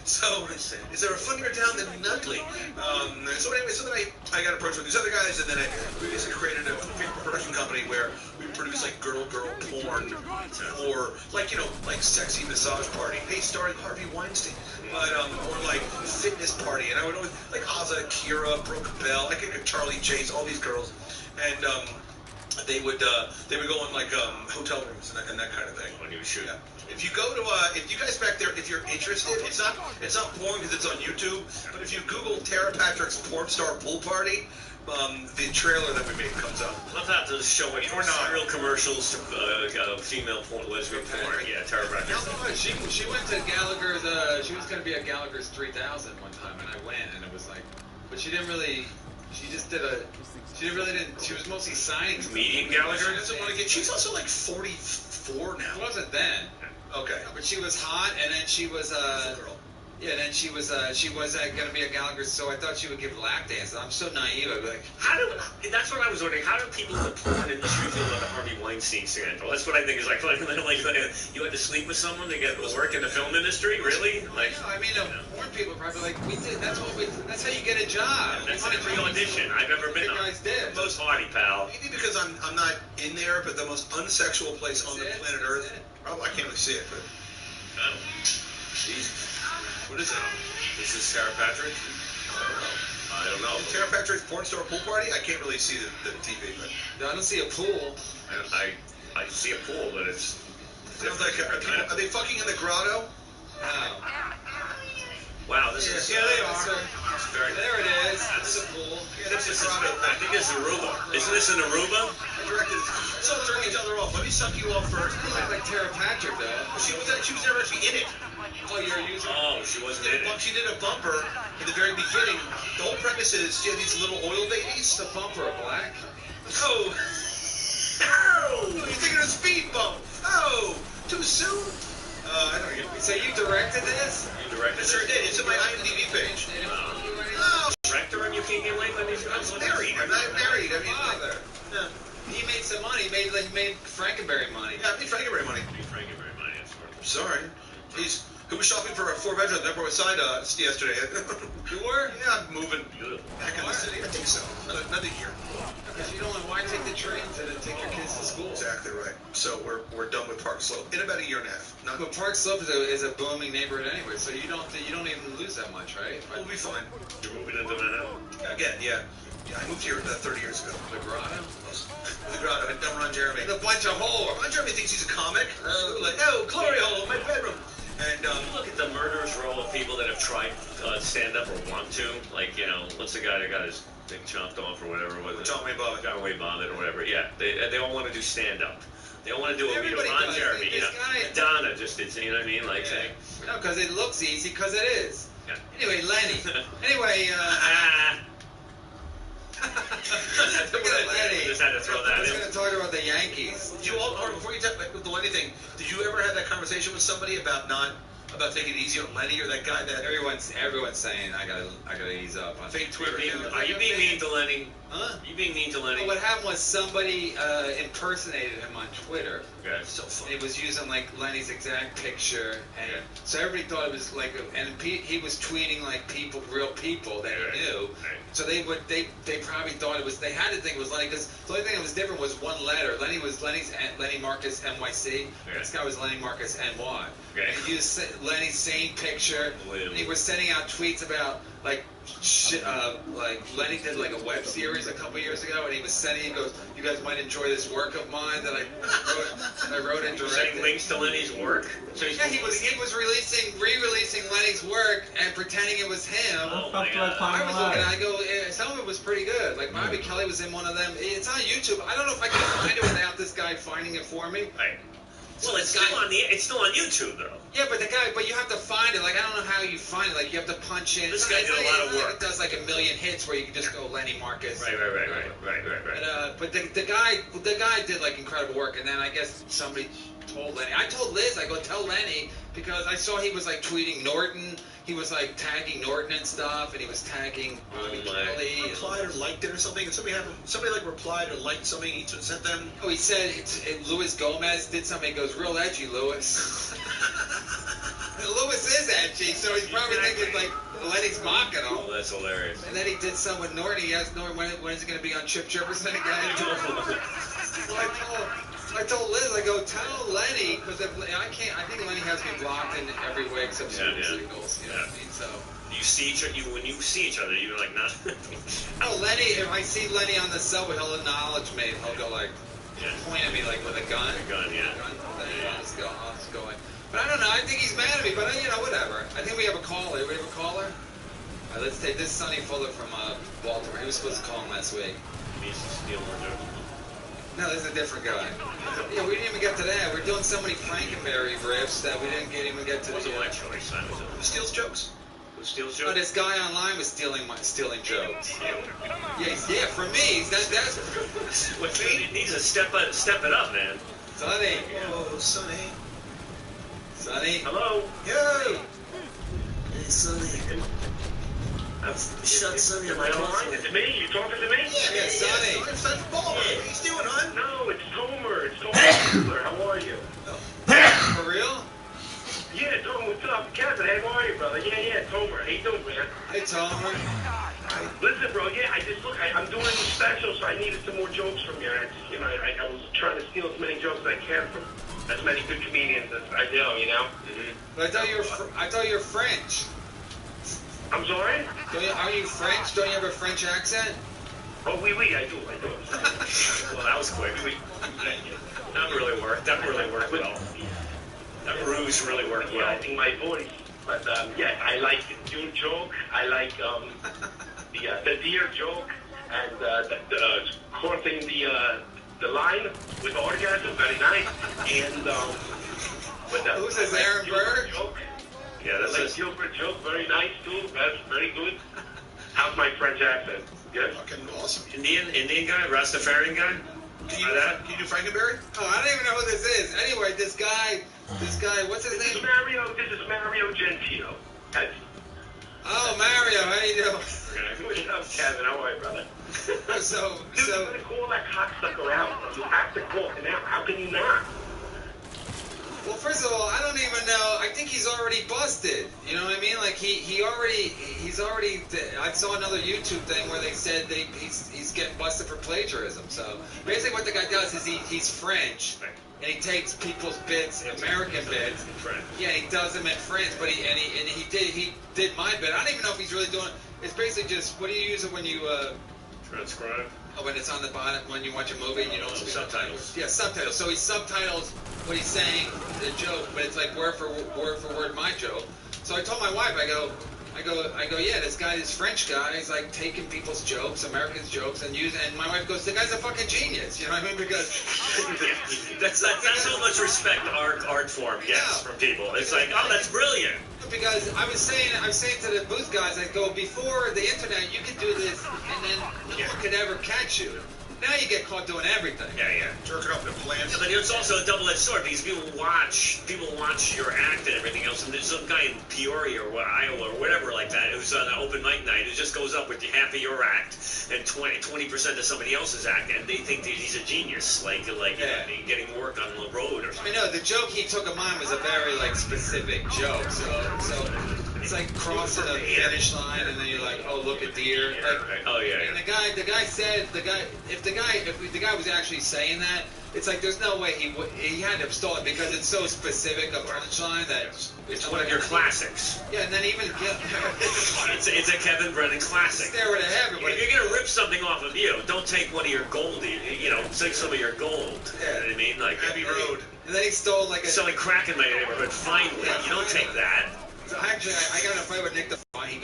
Speaker 3: So, is there a funnier town than Nutley? So anyway, so then I got approached with these other guys, and then we basically created a production company where we produce like girl porn, or like like sexy massage party. Hey, starring Harvey Weinstein, but or like fitness party, and I would always like Ozza, Kira, Brooke Bell, I could get Charlie Chase, all these girls, and they would go on like hotel rooms and that kind of thing.
Speaker 2: When you shoot.
Speaker 3: Yeah. If you go to if you guys back there, if you're interested, it's not porn because it's on YouTube. But if you Google Tara Patrick's porn star pool party, the trailer that we made comes up.
Speaker 2: Let's have to show it.
Speaker 3: Or not.
Speaker 2: Real commercials, female porn, lesbian porn. Yeah, Tara Patrick.
Speaker 1: She went to Gallagher's. She was going to be at Gallagher's 3000 one time, and I went, and it was like, but she didn't really. She just did a. She really didn't. She was mostly signing.
Speaker 2: Comedian Gallagher.
Speaker 3: She doesn't want to get. She's also like 44 now.
Speaker 1: It wasn't then.
Speaker 3: Okay.
Speaker 1: But she was hot, and then she was yeah, and then she was going to be a Gallagher, so I thought she would give lap dances. I'm so naive. I'd be like,
Speaker 2: That's what I was wondering. How do people in the porn industry feel about the Harvey Weinstein scandal? That's what I think is like you had to sleep with someone to get work in the film industry? Really? Like,
Speaker 1: I mean, porn people are probably like, we did. That's how you get a job.
Speaker 2: That's every audition I've ever been on.
Speaker 1: Guys did.
Speaker 2: Most hardy, pal.
Speaker 3: Maybe because I'm not in there, but the most unsexual place on the planet Earth. Oh, I can't really see it, but.
Speaker 2: Oh. Jesus.
Speaker 3: What is it?
Speaker 2: This is Sarah Patrick? I don't know.
Speaker 3: Tara Patrick's porn star pool party? I can't really see the TV, but.
Speaker 1: No, I don't see a pool.
Speaker 2: I see a pool, but it's.
Speaker 3: Sounds like are they fucking in the grotto?
Speaker 1: No.
Speaker 2: Wow, this is.
Speaker 1: Yeah, they are.
Speaker 2: It's very.
Speaker 1: There it is. That's a pool.
Speaker 2: Yeah, this is. I think it's Aruba. Isn't this an Aruba?
Speaker 3: I directed it. So turn each other off. Let me suck you off first.
Speaker 1: You look like Tara Patrick, though.
Speaker 3: She was never actually in it.
Speaker 1: Oh, you're a user?
Speaker 2: Oh, she wasn't in it.
Speaker 3: She did a bumper in the very beginning. The whole premise is she had these little oil babies.
Speaker 1: The bumper of black.
Speaker 3: Oh. Oh! You're thinking of speed bump. Oh! Too soon? I don't get it.
Speaker 1: So you directed this?
Speaker 2: You directed
Speaker 3: I sure did. It's in my IMDb page.
Speaker 1: Oh,
Speaker 2: Director and you can't get laid by these guys?
Speaker 3: I'm married. I'm not married. I mean,
Speaker 1: father.
Speaker 3: yeah.
Speaker 1: He made some money. He made Frankenberry money.
Speaker 3: Yeah, I made Frankenberry money.
Speaker 2: Frankenberry money.
Speaker 3: Sorry. Who was shopping for a 4-bedroom at the Upper West Side yesterday?
Speaker 1: You were?
Speaker 3: Yeah, I'm moving back in the city. I think so. Another year.
Speaker 1: Because you don't why take the train to take your kids to school?
Speaker 3: Exactly right. So we're done with Park Slope in about a year and a half.
Speaker 1: But Park Slope is a booming neighborhood anyway, so you don't even lose that much, right?
Speaker 3: We'll be fine.
Speaker 2: You're moving into Manhattan?
Speaker 3: Again, yeah. Yeah, I moved here 30 years ago.
Speaker 1: The Grotto?
Speaker 3: The Grotto. I don't Ron Jeremy.
Speaker 1: And a bunch of whores.
Speaker 3: Ron Jeremy thinks he's a comic. Like, oh, glory hole, my bedroom. And
Speaker 2: you look at the murderer's row of people that have tried stand up or want to. Like, what's the guy that got his thing chopped off or whatever?
Speaker 3: John Wayne Bobbitt.
Speaker 2: John Wayne Bobbitt or whatever. Yeah, they all want to do stand up. They all want to do a
Speaker 1: Everybody
Speaker 2: Ron
Speaker 1: does.
Speaker 2: Jeremy.
Speaker 1: This guy-
Speaker 2: Donna just did. You know what I mean? Like saying.
Speaker 1: No, because it looks easy, because it is.
Speaker 2: Yeah.
Speaker 1: Anyway, Lenny. Anyway, look at Lenny.
Speaker 2: Just had to throw that
Speaker 1: I was
Speaker 2: in.
Speaker 1: going to talk about the Yankees.
Speaker 3: did you all, or before you talk about the Lenny thing, did you ever have that conversation with somebody about taking it easy on Lenny or that guy that
Speaker 1: Everyone's saying I gotta ease up on
Speaker 3: fake Twitter account?
Speaker 2: Are you being mean to Lenny?
Speaker 1: Huh?
Speaker 2: You being mean to Lenny?
Speaker 1: What happened was somebody impersonated him on Twitter.
Speaker 2: Okay.
Speaker 3: So fun.
Speaker 1: And he was using like Lenny's exact picture, and
Speaker 2: Yeah.
Speaker 1: so everybody thought it was like, he was tweeting like real people that he knew.
Speaker 2: Right.
Speaker 1: So they probably thought it was. They had to think it was Lenny because the only thing that was different was one letter. Lenny was Lenny Marcus NYC.
Speaker 2: Yeah.
Speaker 1: This guy was Lenny Marcus NY.
Speaker 2: Okay.
Speaker 1: And he used Lenny's same picture.
Speaker 2: Unbelievable.
Speaker 1: And he was sending out tweets about like Lenny did like a web series a couple years ago, and he was sending. He goes, "You guys might enjoy this work of mine that I wrote and directed."
Speaker 2: Sending links to Lenny's work. So
Speaker 1: Yeah, he was re-releasing Lenny's work and pretending it was him.
Speaker 2: Oh my God.
Speaker 1: I was looking, I go, some of it was pretty good. Like Bobby Kelly was in one of them. It's on YouTube. I don't know if I can find it without this guy finding it for me.
Speaker 2: Right. Well, it's still on YouTube though.
Speaker 1: Yeah, but you have to find it. Like I don't know how you find it. Like you have to punch in.
Speaker 2: This guy did a lot of work.
Speaker 1: It does like a million hits where you can just go Lenny Marcus.
Speaker 2: Right.
Speaker 1: But the guy did like incredible work, and then I guess somebody told Lenny. I told Liz, I go tell Lenny because I saw he was like tweeting Norton. He was like tagging Norton and stuff, and he was tagging Bobby Kelly.
Speaker 3: Replied or liked it or something, and somebody like replied or liked something he sent them.
Speaker 1: Oh, he said Luis Gomez did something. He goes, real edgy, Luis. Luis is edgy, so he's probably thinking like Lenny's mocking him.
Speaker 2: Oh, that's hilarious.
Speaker 1: And then he did some with Norton. He asked Norton when is it going to be on Chip Jefferson again. I told Liz, I go, tell Lenny, because I think Lenny has me blocked in every way except Super Signals. You know what I mean? So.
Speaker 2: When you see each other, you're like, nah.
Speaker 1: Oh, Lenny, if I see Lenny on the subway, he'll acknowledge me. He'll go like, point at me like with a gun.
Speaker 2: I'll
Speaker 1: just go in. But I don't know, I think he's mad at me, but whatever. I think we have a caller. We have a caller? All right, let's take this Sonny Fuller from Baltimore. He was supposed to call him last week.
Speaker 2: He's stealing our
Speaker 1: No, this is a different guy. Yeah, we didn't even get to that. We're doing so many Frankenberry riffs that we didn't even get to
Speaker 2: It wasn't my choice.
Speaker 3: Who steals jokes?
Speaker 2: Who steals
Speaker 1: Oh,
Speaker 2: jokes?
Speaker 1: this guy online was stealing jokes. Yeah, for me, that's
Speaker 2: What he needs to step it up, man.
Speaker 1: Sonny.
Speaker 3: Oh, Sonny.
Speaker 1: Sonny.
Speaker 2: Hello.
Speaker 1: Yo.
Speaker 8: Hey, Sonny. Shut Sonny
Speaker 2: Am I on? Is it me? You talking to me?
Speaker 1: Yeah, Sonny.
Speaker 3: It's Sonny Baller. What are you doing, hon?
Speaker 2: No, it's Tomer. It's Tomer. How are you?
Speaker 1: For real?
Speaker 2: Yeah, Tomer, what's up? Kevin, how are you, brother? Yeah, Tomer. How you doing, man?
Speaker 1: Hey, Tomer.
Speaker 2: Listen, bro, I'm doing a special, so I needed some more jokes from you. I was trying to steal as many jokes as I can from as many good comedians as I know, you know?
Speaker 1: But I thought you were French.
Speaker 2: I'm sorry?
Speaker 1: Are you French? Don't you have a French accent?
Speaker 2: Oh, oui, I do. Well, that was quick. That really worked well. That ruse really worked well. I think my voice. But, I like your joke. I like the deer joke and the crossing the line with orgasm. Very nice. And
Speaker 1: who's this, Aaron Burr?
Speaker 2: Joke. Yeah, that's like Gilbert joke. Very nice too. That's very good. How's my French accent? Good.
Speaker 3: Fucking awesome.
Speaker 2: Indian guy, Rastafarian guy.
Speaker 3: Can you do Frankenberry?
Speaker 1: Oh, I don't even know who this is. Anyway, this guy, what's his name?
Speaker 2: This is Mario Gentile.
Speaker 1: Oh, Mario, how you doing?
Speaker 2: What's up, Kevin? How are you, brother?
Speaker 1: So.
Speaker 2: You gotta call that cocksucker out. You have to call him out. How can you not?
Speaker 1: Well, first of all, I don't even know. I think he's already busted. You know what I mean? Like he's already. I saw another YouTube thing where they said that he's getting busted for plagiarism. So basically, what the guy does is he's French, and he takes people's bits, American bits. Yeah, he does them in French, but he did my bit. I don't even know if he's really doing. It's basically just what do you use it when you
Speaker 2: transcribe?
Speaker 1: Oh, when it's on the bottom when you watch a movie and you don't
Speaker 2: subtitles.
Speaker 1: Yeah, subtitles. So he subtitles what he's saying, the joke, but it's like word for word my joke. So I told my wife, I go, yeah, this guy, this French guy, is like taking people's jokes, Americans' jokes, and my wife goes, the guy's a fucking genius. You know what I mean? Because
Speaker 2: that's how much respect art form gets from people. It's like, oh, that's brilliant.
Speaker 1: Because I was saying to the booth guys, I go, before the internet, you could do this, and then no one could ever catch you. Now you get caught doing everything.
Speaker 2: Yeah.
Speaker 3: Jerking up their plants.
Speaker 2: Yeah, but it's also a double-edged sword because people watch your act and everything else, and there's some guy in Peoria or Iowa or whatever like that who's on an open mic night who just goes up with half of your act and 20% of somebody else's act, and they think that he's a genius, like getting work on the road or something.
Speaker 1: I know the joke he took of mine was a very specific joke, so It's like crossing a finish line, and then you're like, oh, look at deer.
Speaker 2: Yeah,
Speaker 1: Like,
Speaker 2: right. Oh yeah.
Speaker 1: and the guy said, if the guy was actually saying that, it's like there's no way he had to have stolen it because it's so specific a punchline that
Speaker 2: It's one of your classics.
Speaker 1: Yeah, and then even
Speaker 2: It's a Kevin Brennan classic.
Speaker 1: stairway to heaven. But
Speaker 2: If you're gonna rip something off of you, don't take one of your gold. Take some of your gold.
Speaker 1: Yeah.
Speaker 2: You know what I mean? Like
Speaker 3: Abbey Road.
Speaker 1: and then he stole like a.
Speaker 2: selling crack in my neighborhood. Finally, you don't take that.
Speaker 1: So actually, I got in a fight with Nick. He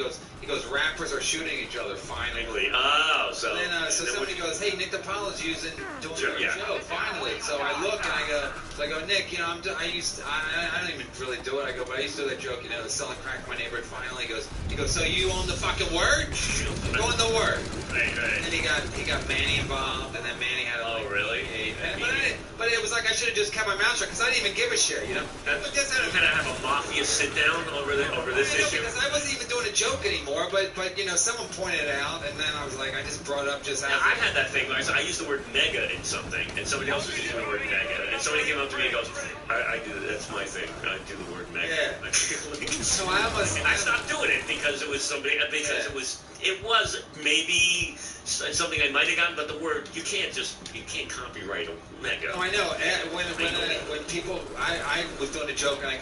Speaker 1: goes, rappers are shooting each other finally.
Speaker 2: Oh, so.
Speaker 1: And then, so somebody goes, hey, Nick DePaula's doing your show, finally. So I look and I go, Nick, I don't even really do it. I go, but I used to do that joke, selling crack in my neighborhood, finally. He goes, so you own the fucking word? Go on the word.
Speaker 2: Right.
Speaker 1: And he got Manny involved, and then Manny had a
Speaker 2: really?
Speaker 1: But it was like I should have just kept my mouth shut because I didn't even give a shit, But this
Speaker 2: You kind of have a mafia sit down over this issue.
Speaker 1: Because I wasn't even doing a joke anymore, but someone pointed it out, and then I was like, I just brought it up just as.
Speaker 2: I had that thing where I used the word mega in something, and somebody else was using the word mega, and somebody came up to me and goes, I do that's my thing. I do the word mega.
Speaker 1: Yeah. So I
Speaker 2: stopped doing it because it was somebody it was maybe something I might have gotten, but the word you can't copyright a mega.
Speaker 1: Oh, I know. When people, I was doing a joke and I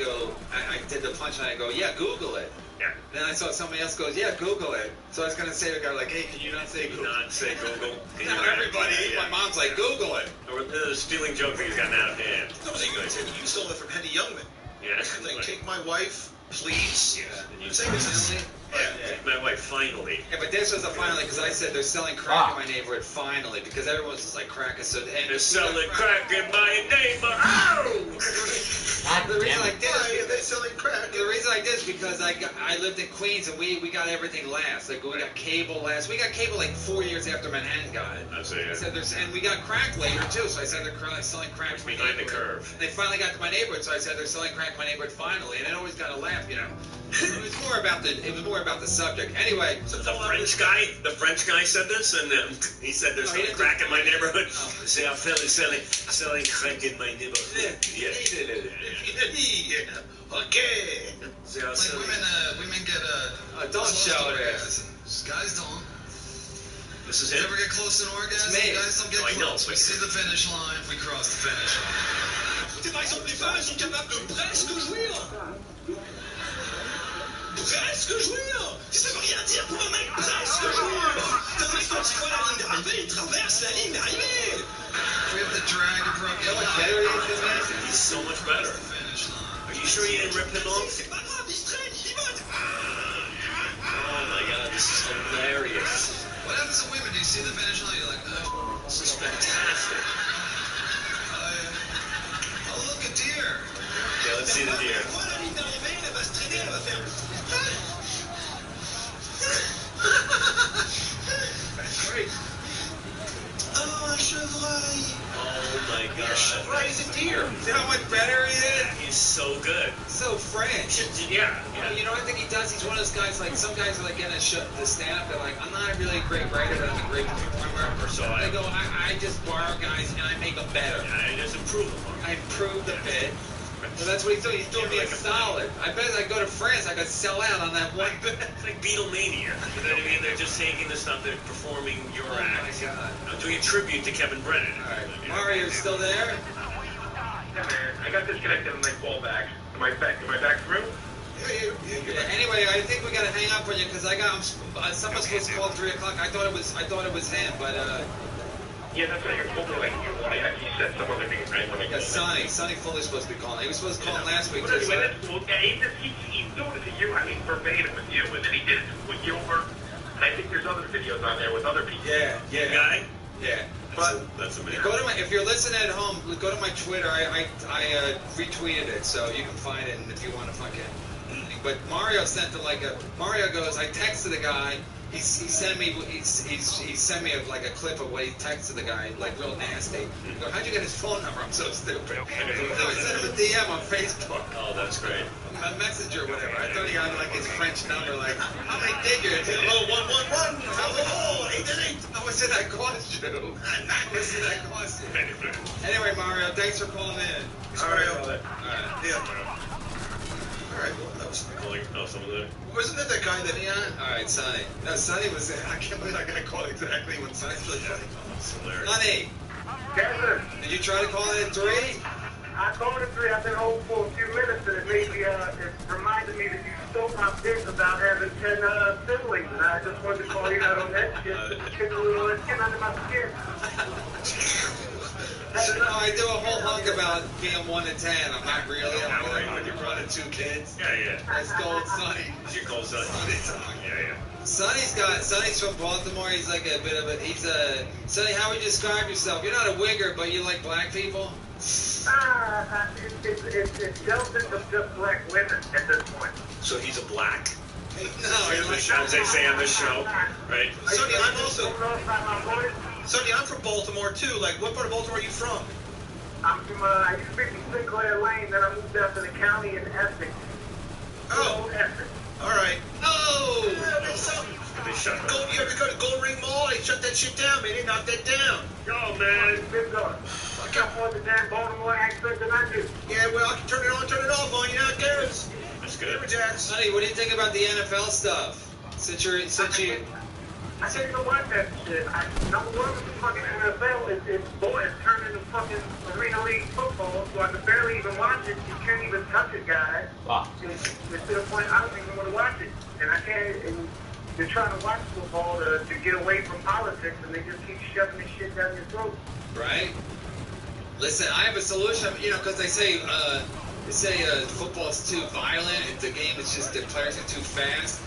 Speaker 1: did the punch and I go, yeah, Google it.
Speaker 2: Yeah.
Speaker 1: Then I saw somebody else goes, yeah, Google it. So I was gonna say to the guy like, hey, can you not say Google?
Speaker 2: Not say Google.
Speaker 1: Now everybody, my mom's like, Google it.
Speaker 2: Or the stealing joke that he's gotten out of hand.
Speaker 3: That was you stole it from Henny Youngman.
Speaker 2: Yeah.
Speaker 3: Like, take my wife, please.
Speaker 2: Yeah.
Speaker 3: You say this is.
Speaker 2: Take my wife, finally.
Speaker 1: Yeah, but this was a finally because I said they're selling crack in my neighborhood finally because everyone's just like crack is so.
Speaker 2: They're selling crack in my neighborhood. Oh!
Speaker 1: The reason I did
Speaker 3: Why are they selling crack?
Speaker 1: The reason I did is because I lived in Queens and we got everything last. Like we got cable last. We got cable like 4 years after Manhattan got it.
Speaker 2: I see.
Speaker 1: I said and we got crack later too. So I said they're selling crack
Speaker 2: behind the curve.
Speaker 1: And they finally got to my neighborhood, so I said they're selling crack in my neighborhood finally. And it always got a laugh, It was more about the subject. Anyway,
Speaker 2: so the French guy said this, and he said there's selling crack in my neighborhood. Say I'm selling crack in my neighborhood.
Speaker 3: Yeah. Okay.
Speaker 9: Like women get
Speaker 1: don't show it.
Speaker 9: Guys don't.
Speaker 2: This is
Speaker 9: You
Speaker 2: it.
Speaker 9: ever get close to an orgasm?
Speaker 1: me.
Speaker 9: Guys don't get
Speaker 2: I know,
Speaker 9: close.
Speaker 2: but-
Speaker 9: We see the finish line. We cross the finish line.
Speaker 7: Par exemple, les femmes, elles sont capables de presque jouir. Presque jouir. Ça veut rien dire pour un mec, presque jouir. T'as mec, quand il voit la ligne d'arrivée, il traverse la ligne d'arrivée.
Speaker 9: We have to drag a broken leg.
Speaker 1: better he is than that?
Speaker 2: He's so much better.
Speaker 9: The finish line.
Speaker 2: Are you sure you didn't rip him off?
Speaker 7: C'est pas grave, il se traîne, il y va.
Speaker 2: Oh my God, this is hilarious.
Speaker 9: What happens to women? Do you see the finish line? You're like, oh,
Speaker 2: This is fantastic.
Speaker 9: oh, look, a deer.
Speaker 2: Yeah, let's see the deer.
Speaker 7: Voilà la ligne d'arrivée, elle va se traîner, elle va faire.
Speaker 1: That's great.
Speaker 7: Oh, un chevreuil.
Speaker 2: Oh my God.
Speaker 3: Right, he's a deer.
Speaker 1: See how much better he is?
Speaker 2: He's so good.
Speaker 1: So French.
Speaker 2: Yeah.
Speaker 1: I think he does. He's one of those guys. Like some guys are like getting the stand up. They're like, I'm not really a great writer, but I'm a great performer.
Speaker 2: Or so
Speaker 1: They go, I just borrow guys and I make them better.
Speaker 2: I just improve him.
Speaker 1: I improve the bit. So that's what he's doing. He's doing me a solid. I bet I go to France, I could sell out on that one bit.
Speaker 2: It's like Beatlemania. You know what I mean? They're just taking the stuff, they're performing your act.
Speaker 1: God.
Speaker 2: Doing a tribute to Kevin Brennan.
Speaker 1: All right. Mario's still there?
Speaker 10: Yeah, man. I got disconnected on my call back. Am I back through?
Speaker 1: Yeah, anyway, I think we gotta hang up on you because someone's supposed to call at 3 o'clock. I thought it was him, but
Speaker 10: Yeah, that's what you're hoping like you actually said some other name, right? When I
Speaker 1: yeah,
Speaker 10: called
Speaker 1: Sonny Fuller's supposed to be calling. He was supposed to call him last week
Speaker 10: But
Speaker 1: too.
Speaker 10: anyway, that's cool. Yeah, he's doing it to you. I mean, verbatim with you, and then he did it with Gilbert. And I think there's other videos on there with other people.
Speaker 1: Yeah.
Speaker 2: Guy?
Speaker 1: Yeah.
Speaker 2: But that's amazing.
Speaker 1: Go to if you're listening at home, go to my Twitter. I retweeted it, so you can find it. And if you want to fucking, but Mario sent it Mario goes. I texted the guy. He sent me a clip of what he texted the guy, like real nasty. I go, how'd you get his phone number? I'm so stupid. I sent him a DM on Facebook.
Speaker 2: Oh, that's great.
Speaker 1: A messenger or whatever. I thought he got like his French number, like, how many digits? Hello, 111. Hello, 888. How much did that cost you? How much did that cost you? Anyway, Mario, thanks for calling in.
Speaker 3: Mario.
Speaker 1: All right.
Speaker 3: Yeah. right, well, that was...
Speaker 2: Calling someone there.
Speaker 3: Wasn't that that guy that...
Speaker 1: Sonny on? All right, Sonny. No, Sonny was there. I can't believe I got called exactly when Sonny's really funny.
Speaker 2: That's hilarious.
Speaker 1: Sonny,
Speaker 10: Yes, sir.
Speaker 1: did you try to call in at 3?
Speaker 10: I called at 3. I've been home for a few minutes, and it made me, it reminded me that you stole my bit about having 10 siblings, and I just wanted to call you out on that shit. Get a little skin under my skin.
Speaker 1: I do a whole hunk about being 1 to 10. I'm not really. I'm really when you brought in 2 kids.
Speaker 2: Yeah.
Speaker 1: I stole Sonny.
Speaker 2: You call Sonny? Yeah.
Speaker 1: Sonny's from Baltimore. He's like a bit of a, Sonny, how would you describe yourself? You're not a wigger, but you like black people?
Speaker 10: It's delved into just black women at this point.
Speaker 2: So he's a black?
Speaker 1: No,
Speaker 2: As they say on the show, right?
Speaker 3: Sonny, I'm also... Sonny, I'm from Baltimore, too. Like, what part of Baltimore are you from?
Speaker 10: I'm from, I used to be from Sinclair Lane, then I moved out to the county in Essex.
Speaker 3: Oh.
Speaker 10: Essex.
Speaker 3: All right.
Speaker 1: Oh!
Speaker 2: They shut
Speaker 3: You ever go to Gold Ring Mall? They shut that shit down, man. They knocked that down.
Speaker 2: Yo, man.
Speaker 10: It's been gone. I got more the damn Baltimore accent than I do.
Speaker 3: Yeah, well, I can turn it on, turn it off on you. Now it goes.
Speaker 2: That's good.
Speaker 1: Sonny, what do you think about the NFL stuff? Since you...
Speaker 10: I tell you what, that shit. Number one with the fucking NFL is turned into fucking Arena League football, so I can barely even watch it. You can't even touch it, guys.
Speaker 11: Wow.
Speaker 10: It's to the point I don't even want to watch it. And I can't, and you're trying to watch football to get away from politics, and they just keep shoving this shit down your throat.
Speaker 1: Right? Listen, I have a solution, because they say football's too violent, and the game is just, the players are too fast.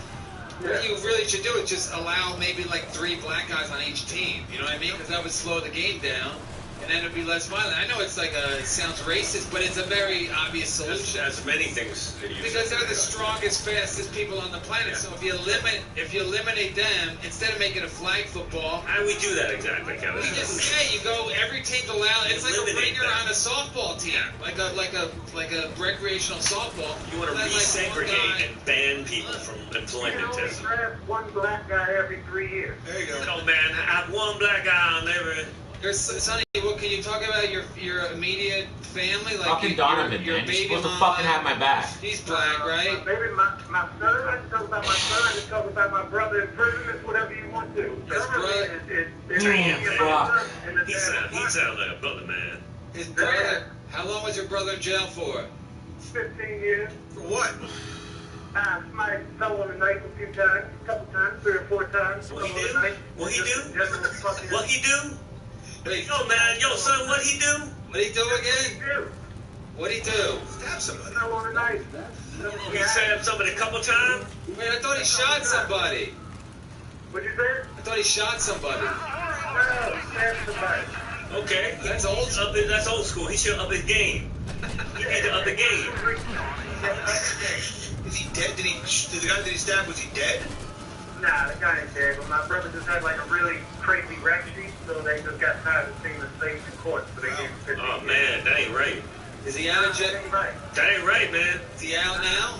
Speaker 1: What you really should do is just allow maybe like 3 black guys on each team. You know what I mean? Because that would slow the game down, and then it'd be less violent. I know it's like it sounds racist, but it's a very obvious solution.
Speaker 2: As many things.
Speaker 1: Because they're the strongest, fastest people on the planet. So if you eliminate them, instead of making a flag football,
Speaker 2: how do we do that exactly, Kevin?
Speaker 1: you just say every team's allowed. It's like a ringer on a softball team, like a recreational softball.
Speaker 2: You want to resegregate and ban people from employment.
Speaker 10: You only draft one black guy every 3 years.
Speaker 3: There you go.
Speaker 2: No, man, I have one black guy on every...
Speaker 1: Sonny, what can you talk about your immediate family? Like
Speaker 11: fucking Donovan,
Speaker 1: your
Speaker 11: man. You're
Speaker 1: baby
Speaker 11: supposed to
Speaker 1: mom,
Speaker 11: fucking have my back.
Speaker 1: He's black, right?
Speaker 10: My son, I can talk about my son, I can talk about my brother in prison, it's whatever you want to.
Speaker 1: His brother.
Speaker 2: He sounds like a brother, man.
Speaker 1: His brother. How long was your brother in jail for?
Speaker 10: 15 years.
Speaker 3: For what?
Speaker 10: Somebody fell on the knife a couple times, 3 or 4 times.
Speaker 2: What he do? What he do?
Speaker 1: Wait,
Speaker 2: Yo, man, son, what he do?
Speaker 1: What'd he do again? What'd he do?
Speaker 3: Stab somebody.
Speaker 10: Fell on the knife.
Speaker 2: He stabbed somebody a couple times?
Speaker 1: Wait, I thought he shot somebody.
Speaker 10: What'd you say?
Speaker 1: I thought he shot somebody.
Speaker 10: No, he stabbed somebody.
Speaker 2: Okay, that's old school. He should up his game. He need to up the game.
Speaker 3: Is he dead? The guy that he stabbed, was he dead?
Speaker 10: Nah, the guy ain't dead, but my brother just had like a really crazy rap sheet, so they just got tired of seeing the slaves in court, so they gave him 15
Speaker 2: Oh,
Speaker 10: years.
Speaker 2: man, that ain't right.
Speaker 1: Is he out of jail?
Speaker 10: That ain't right.
Speaker 2: That ain't right, man.
Speaker 1: Is he out now?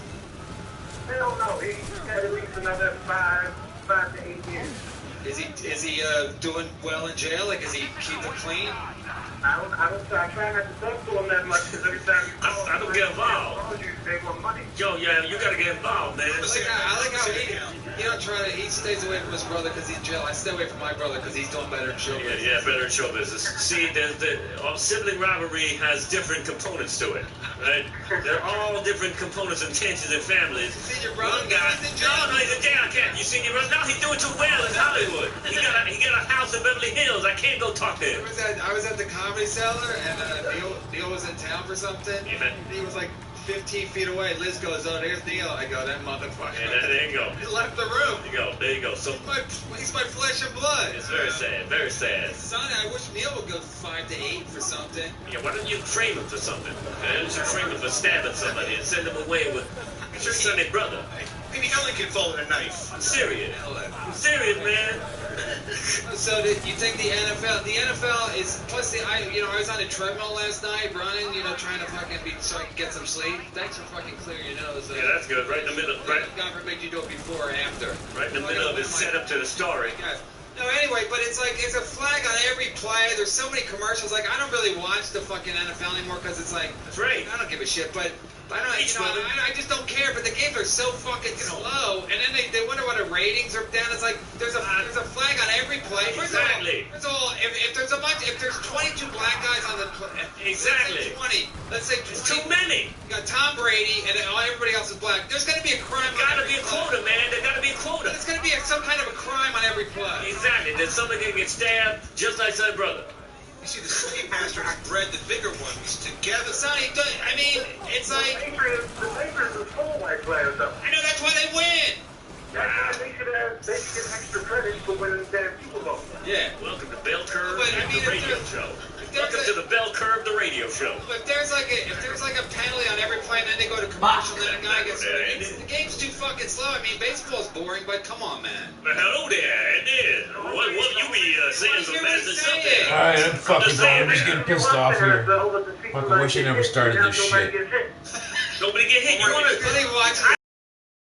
Speaker 10: Hell no, he's got at least another 5 to 8 years.
Speaker 1: Is he doing well in jail? Like, is he keeping clean?
Speaker 10: I try not to talk to him that much because every time you call
Speaker 2: I don't get involved.
Speaker 10: They want money.
Speaker 2: Yo, yeah, you gotta get involved, man.
Speaker 1: I like how he don't try to. He stays away from his brother because he's in jail. I stay away from my brother because he's doing better in show business.
Speaker 2: Yeah, better in show business. See, sibling rivalry has different components to it, right? They're all different components and tensions in families.
Speaker 1: You seen your brother?
Speaker 2: One guy, no, he's in jail. I can't. You seen your brother? No, he's doing too well in Hollywood. He got a house in Beverly Hills. I can't go talk to him.
Speaker 1: I was at the Comedy Cellar and Neil was in town for something.
Speaker 2: Yeah.
Speaker 1: He was like 15 feet away. Liz goes, "Oh, there's Neil." I go, "That motherfucker."
Speaker 2: Yeah, there you go.
Speaker 1: He left the room.
Speaker 2: There you go. So
Speaker 1: he's my flesh and blood.
Speaker 2: It's very sad. Very sad.
Speaker 1: Son, I wish Neil would go 5 to 8 for something.
Speaker 2: Yeah, why don't you frame him for something? Why don't you frame him for stabbing somebody and send him away with your sonny brother?
Speaker 3: Maybe Ellen can fall with a knife.
Speaker 2: I'm serious. I'm serious, man.
Speaker 1: So you think the NFL is plus I was on a treadmill last night running, trying to fucking so I can get some sleep. Thanks for fucking clearing your nose.
Speaker 2: Yeah, that's good. Right in the middle. Right.
Speaker 1: God forbid you do it before or after.
Speaker 2: Right in the middle of his setup to the story.
Speaker 1: Guys, No, anyway, but it's like it's a flag on every play. There's so many commercials. Like I don't really watch the fucking NFL anymore because it's like
Speaker 2: That's right.
Speaker 1: I don't give a shit. But I don't,
Speaker 2: Each one.
Speaker 1: I just don't care. But the games are so fucking slow, and then they wonder why the ratings are down. It's like there's a flag on every play.
Speaker 2: Exactly.
Speaker 1: First of all, if there's if there's 22 black guys on the
Speaker 2: Exactly.
Speaker 1: let's say 20.
Speaker 2: It's too many.
Speaker 1: You got Tom Brady and everybody else is black. There's gonna be a crime.
Speaker 2: Gotta be a quota, man. There gotta be a quota.
Speaker 1: There's gonna be some kind of a crime on every play.
Speaker 2: Exactly. Then somebody gonna get stabbed, just like my brother.
Speaker 3: You see, the slave masters bred the bigger ones together.
Speaker 1: Sonny, I mean, it's
Speaker 10: The
Speaker 1: like
Speaker 10: Patriots are full white players, though.
Speaker 1: I know that's why they win.
Speaker 10: That's why they should get extra credit for winning the damn Super Bowl.
Speaker 1: Yeah.
Speaker 2: Welcome to Bell Curve,
Speaker 1: But, I mean,
Speaker 2: the radio show. Welcome to the Bell Curve, the radio show.
Speaker 1: But if there's like a penalty on every play, and then they go to commercial, and then a guy gets the game's too fucking slow. I mean, baseball's boring, but come on, man.
Speaker 2: Hello there, it is. What you be saying some message something?
Speaker 11: Alright, I'm fucking done. I'm just getting pissed off here. Fucking wish I never started this shit.
Speaker 2: Nobody get hit. You wanna
Speaker 1: Let me watch.